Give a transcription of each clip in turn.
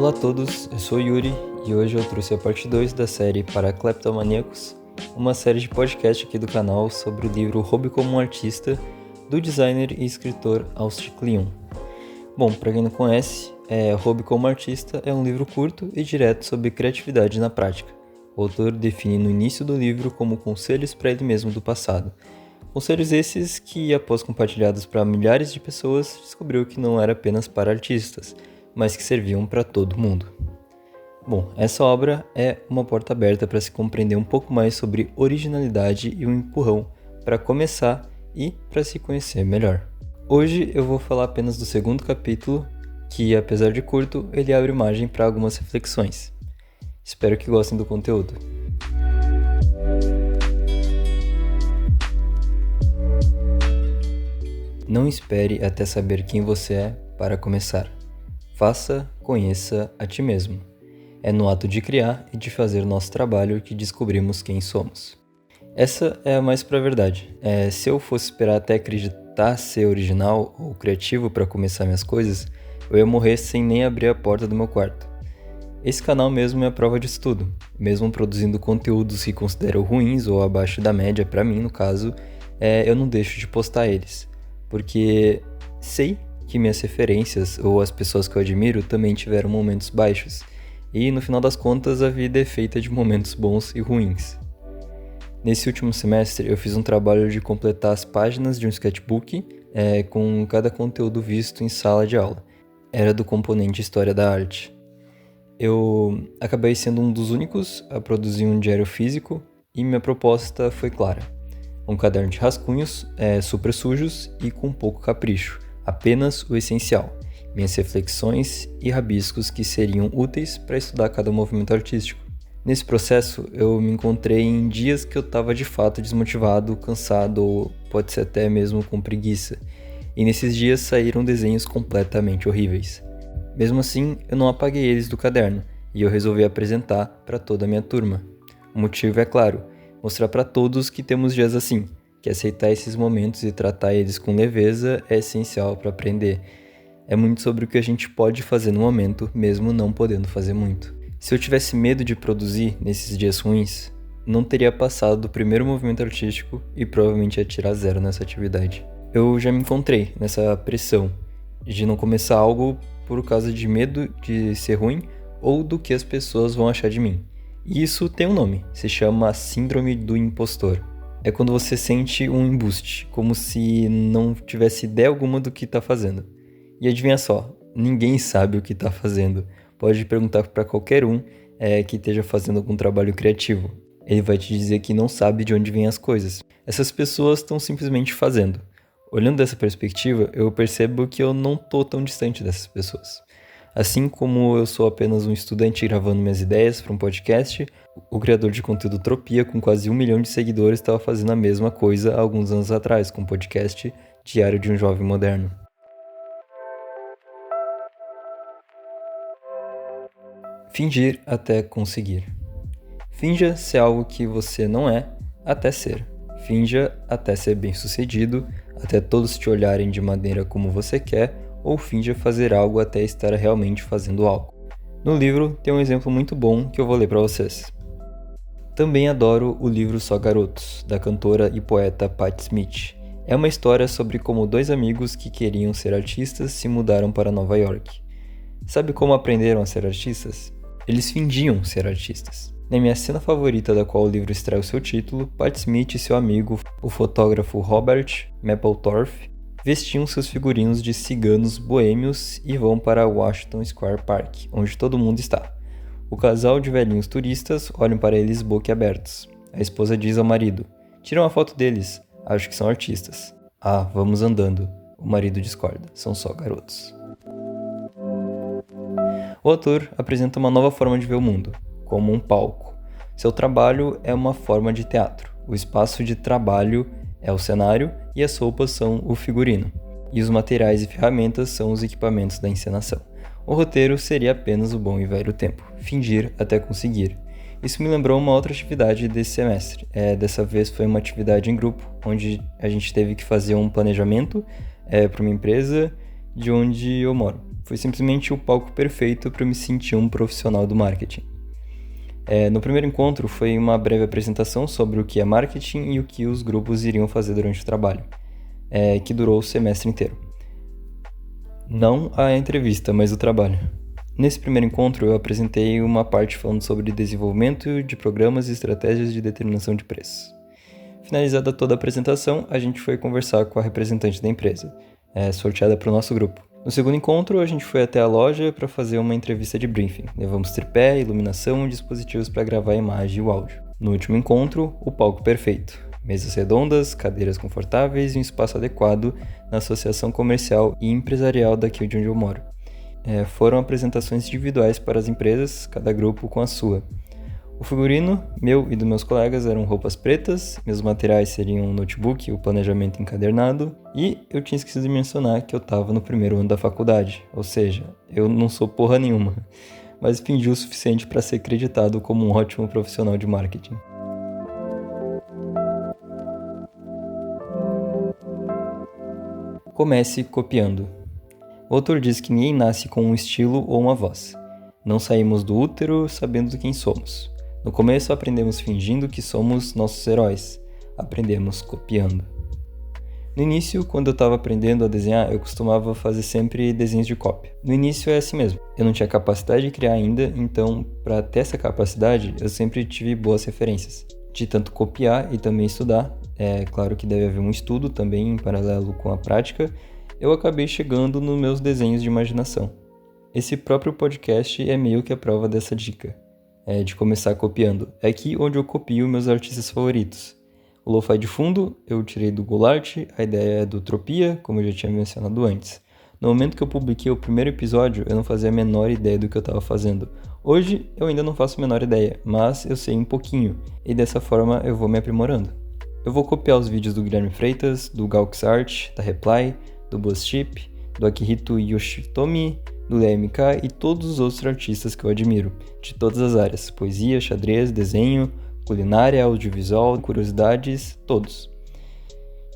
Olá a todos, eu sou Yuri e hoje eu trouxe a parte 2 da série Para Cleptomaníacos, uma série de podcast aqui do canal sobre o livro Hobby como um Artista, do designer e escritor Austin Kleon. Bom, para quem não conhece, Hobby como Artista é um livro curto e direto sobre criatividade na prática. O autor define no início do livro como conselhos para ele mesmo do passado. Conselhos esses que, após compartilhados para milhares de pessoas, descobriu que não era apenas para artistas, mas que serviam para todo mundo. Bom, essa obra é uma porta aberta para se compreender um pouco mais sobre originalidade e um empurrão para começar e para se conhecer melhor. Hoje eu vou falar apenas do segundo capítulo, que apesar de curto, ele abre margem para algumas reflexões. Espero que gostem do conteúdo. Não espere até saber quem você é para começar. Faça, conheça a ti mesmo. É no ato de criar e de fazer nosso trabalho que descobrimos quem somos. Essa é a mais pura verdade. Se eu fosse esperar até acreditar ser original ou criativo para começar minhas coisas, eu ia morrer sem nem abrir a porta do meu quarto. Esse canal mesmo é a prova disso tudo. Mesmo produzindo conteúdos que considero ruins ou abaixo da média, para mim no caso, eu não deixo de postar eles. Porque sei que minhas referências ou as pessoas que eu admiro também tiveram momentos baixos. E no final das contas a vida é feita de momentos bons e ruins. Nesse último semestre eu fiz um trabalho de completar as páginas de um sketchbook com cada conteúdo visto em sala de aula. Era do componente História da Arte. Eu acabei sendo um dos únicos a produzir um diário físico e minha proposta foi clara. Um caderno de rascunhos, super sujos e com pouco capricho, apenas o essencial, minhas reflexões e rabiscos que seriam úteis para estudar cada movimento artístico. Nesse processo, eu me encontrei em dias que eu estava de fato desmotivado, cansado ou pode ser até mesmo com preguiça, e nesses dias saíram desenhos completamente horríveis. Mesmo assim, eu não apaguei eles do caderno e eu resolvi apresentar para toda a minha turma. O motivo é claro: mostrar para todos que temos dias assim, que aceitar esses momentos e tratar eles com leveza é essencial para aprender. É muito sobre o que a gente pode fazer no momento, mesmo não podendo fazer muito. Se eu tivesse medo de produzir nesses dias ruins, não teria passado do primeiro movimento artístico e provavelmente ia tirar 0 nessa atividade. Eu já me encontrei nessa pressão de não começar algo por causa de medo de ser ruim ou do que as pessoas vão achar de mim. E isso tem um nome, se chama Síndrome do Impostor. É quando você sente um embuste, como se não tivesse ideia alguma do que está fazendo. E adivinha só, ninguém sabe o que está fazendo. Pode perguntar para qualquer um que esteja fazendo algum trabalho criativo. Ele vai te dizer que não sabe de onde vêm as coisas. Essas pessoas estão simplesmente fazendo. Olhando dessa perspectiva, eu percebo que eu não estou tão distante dessas pessoas. Assim como eu sou apenas um estudante gravando minhas ideias para um podcast, o criador de conteúdo Tropia, com quase 1 milhão de seguidores, estava fazendo a mesma coisa há alguns anos atrás, com o podcast Diário de um Jovem Moderno. Fingir até conseguir. Finja ser algo que você não é, até ser. Finja até ser bem-sucedido, até todos te olharem de maneira como você quer, ou finja fazer algo até estar realmente fazendo algo. No livro tem um exemplo muito bom que eu vou ler para vocês. Também adoro o livro Só Garotos, da cantora e poeta Patti Smith. É uma história sobre como 2 amigos que queriam ser artistas se mudaram para Nova York. Sabe como aprenderam a ser artistas? Eles fingiam ser artistas. Na minha cena favorita da qual o livro extrai o seu título, Patti Smith e seu amigo, o fotógrafo Robert Mapplethorpe, vestiam seus figurinos de ciganos boêmios e vão para Washington Square Park, onde todo mundo está. O casal de velhinhos turistas olham para eles boquiabertos. A esposa diz ao marido: "Tira uma foto deles, acho que são artistas." "Ah, vamos andando." O marido discorda, "São só garotos." O autor apresenta uma nova forma de ver o mundo, como um palco. Seu trabalho é uma forma de teatro. O espaço de trabalho é o cenário e as roupas são o figurino. E os materiais e ferramentas são os equipamentos da encenação. O roteiro seria apenas o bom e velho tempo, fingir até conseguir. Isso me lembrou uma outra atividade desse semestre. Dessa vez foi uma atividade em grupo, onde a gente teve que fazer um planejamento para uma empresa de onde eu moro. Foi simplesmente o palco perfeito para eu me sentir um profissional do marketing. No primeiro encontro foi uma breve apresentação sobre o que é marketing e o que os grupos iriam fazer durante o trabalho, que durou o semestre inteiro. Não a entrevista, mas o trabalho. Nesse primeiro encontro, eu apresentei uma parte falando sobre desenvolvimento de programas e estratégias de determinação de preços. Finalizada toda a apresentação, a gente foi conversar com a representante da empresa, sorteada para o nosso grupo. No segundo encontro, a gente foi até a loja para fazer uma entrevista de briefing. Levamos tripé, iluminação e dispositivos para gravar a imagem e o áudio. No último encontro, o palco perfeito. Mesas redondas, cadeiras confortáveis e um espaço adequado na associação comercial e empresarial daqui de onde eu moro. Foram apresentações individuais para as empresas, cada grupo com a sua. O figurino, meu e dos meus colegas, eram roupas pretas, meus materiais seriam um notebook e o planejamento encadernado, e eu tinha esquecido de mencionar que eu estava no primeiro ano da faculdade, ou seja, eu não sou porra nenhuma, mas fingi o suficiente para ser acreditado como um ótimo profissional de marketing. Comece copiando. O autor diz que ninguém nasce com um estilo ou uma voz. Não saímos do útero sabendo quem somos. No começo aprendemos fingindo que somos nossos heróis. Aprendemos copiando. No início, quando eu estava aprendendo a desenhar, eu costumava fazer sempre desenhos de cópia. No início é assim mesmo. Eu não tinha capacidade de criar ainda, então, para ter essa capacidade, eu sempre tive boas referências. De tanto copiar e também estudar, é claro que deve haver um estudo também em paralelo com a prática, eu acabei chegando nos meus desenhos de imaginação. Esse próprio podcast é meio que a prova dessa dica, de começar copiando. É aqui onde eu copio meus artistas favoritos. O lo-fi de fundo eu tirei do Goulart, a ideia é do Tropia, como eu já tinha mencionado antes. No momento que eu publiquei o primeiro episódio, eu não fazia a menor ideia do que eu estava fazendo. Hoje eu ainda não faço a menor ideia, mas eu sei um pouquinho, e dessa forma eu vou me aprimorando. Eu vou copiar os vídeos do Guilherme Freitas, do Gauxart, da Reply, do BuzzChip, do Akihito Yoshitomi, do LMK e todos os outros artistas que eu admiro, de todas as áreas, poesia, xadrez, desenho, culinária, audiovisual, curiosidades, todos.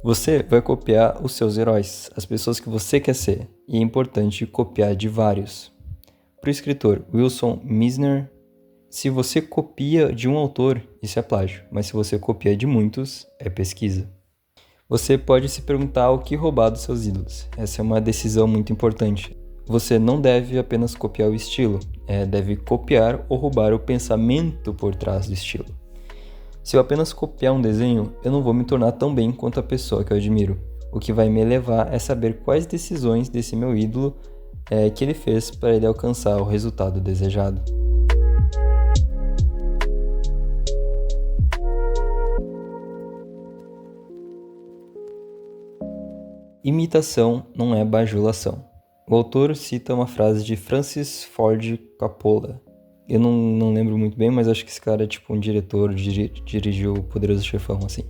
Você vai copiar os seus heróis, as pessoas que você quer ser, e é importante copiar de vários. Para o escritor Wilson Mizner, se você copia de um autor, isso é plágio, mas se você copia de muitos, é pesquisa. Você pode se perguntar o que roubar dos seus ídolos. Essa é uma decisão muito importante. Você não deve apenas copiar o estilo, deve copiar ou roubar o pensamento por trás do estilo. Se eu apenas copiar um desenho, eu não vou me tornar tão bem quanto a pessoa que eu admiro. O que vai me levar é saber quais decisões desse meu ídolo que ele fez para ele alcançar o resultado desejado. Imitação não é bajulação. O autor cita uma frase de Francis Ford Coppola. Eu não lembro muito bem, mas acho que esse cara é tipo um diretor, dirigiu o Poderoso Chefão, assim.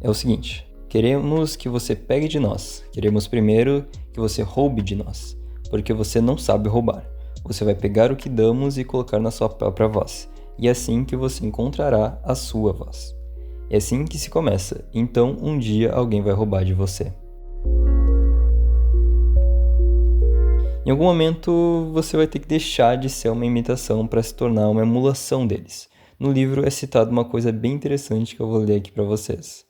É o seguinte: queremos que você pegue de nós. Queremos primeiro que você roube de nós, porque você não sabe roubar. Você vai pegar o que damos e colocar na sua própria voz. E é assim que você encontrará a sua voz. É assim que se começa. Então, um dia alguém vai roubar de você. Em algum momento, você vai ter que deixar de ser uma imitação para se tornar uma emulação deles. No livro é citado uma coisa bem interessante que eu vou ler aqui para vocês.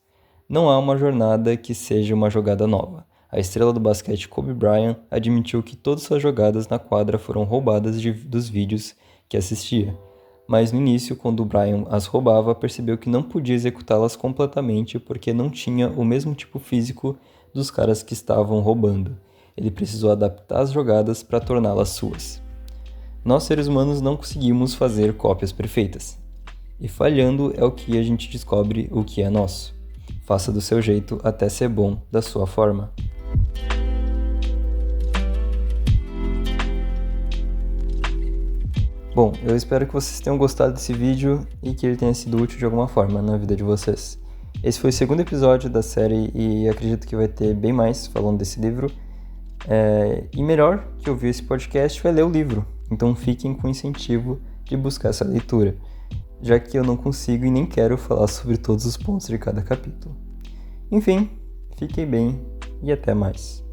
Não há uma jornada que seja uma jogada nova. A estrela do basquete Kobe Bryant admitiu que todas suas jogadas na quadra foram roubadas dos vídeos que assistia. Mas no início, quando o Bryant as roubava, percebeu que não podia executá-las completamente porque não tinha o mesmo tipo físico dos caras que estavam roubando. Ele precisou adaptar as jogadas para torná-las suas. Nós, seres humanos, não conseguimos fazer cópias perfeitas. E falhando é o que a gente descobre o que é nosso. Faça do seu jeito até ser bom da sua forma. Bom, eu espero que vocês tenham gostado desse vídeo e que ele tenha sido útil de alguma forma na vida de vocês. Esse foi o segundo episódio da série e acredito que vai ter bem mais falando desse livro. E melhor que ouvir esse podcast vai ler o livro, então fiquem com o incentivo de buscar essa leitura, já que eu não consigo e nem quero falar sobre todos os pontos de cada capítulo. Enfim, fiquem bem e até mais.